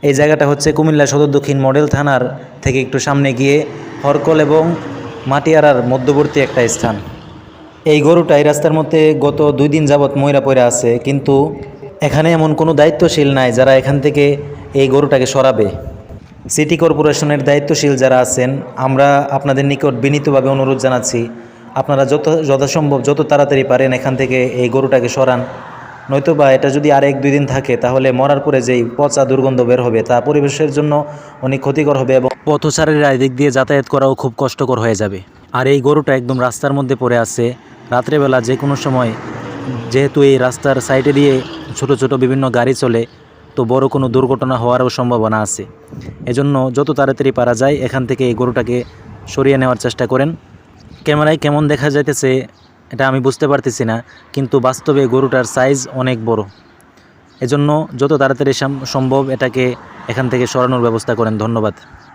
এই জায়গাটা হচ্ছে কুমিল্লা সদর দক্ষিণ মডেল থানার থেকে একটু সামনে গিয়ে হরকল এবং মাটিয়ারার মধ্যবর্তী একটা স্থান। এই গরুটা এই রাস্তার মধ্যে গত 2 দিন যাবৎ ময়রা পড়ে আছে, কিন্তু এখানে এমন কোনো দায়িত্বশীল নাই যারা এখান থেকে এই গরুটাকে সরাবে। সিটি কর্পোরেশনের দায়িত্বশীল যারা আছেন, আমরা আপনাদের নিকট বিনীতভাবে অনুরোধ জানাচ্ছি, আপনারা যথাসম্ভব যত তাড়াতাড়ি পারেন এখান থেকে এই গরুটাকে সরান। নয়তোবা এটা যদি আর 1-2 দিন থাকে তাহলে মরার পরে যেই পচা দুর্গন্ধ বের হবে তা পরিবেশের জন্য অনেক ক্ষতিকর হবে এবং পথচারীরা এদিক দিয়ে যাতায়াত করাও খুব কষ্টকর হয়ে যাবে। আর এই গরুটা একদম রাস্তার মধ্যে পড়ে আছে। রাত্রেবেলা যে কোনো সময়, যেহেতু এই রাস্তার সাইডে দিয়ে ছোট ছোট বিভিন্ন গাড়ি চলে, তো বড় কোনো দুর্ঘটনা হওয়ারও সম্ভাবনা আছে। এজন্য যত তাড়াতাড়ি পারা যায় এখান থেকে এই গরুটাকে সরিয়ে নেওয়ার চেষ্টা করেন। ক্যামেরায় কেমন দেখা যাইতেছে এটা আমি বুঝতে পারতেছি না, কিন্তু বাস্তবে গরুটার সাইজ অনেক বড়। এজন্য যত তাড়াতাড়ি সম্ভব এটাকে এখান থেকে সরানোর ব্যবস্থা করেন। ধন্যবাদ।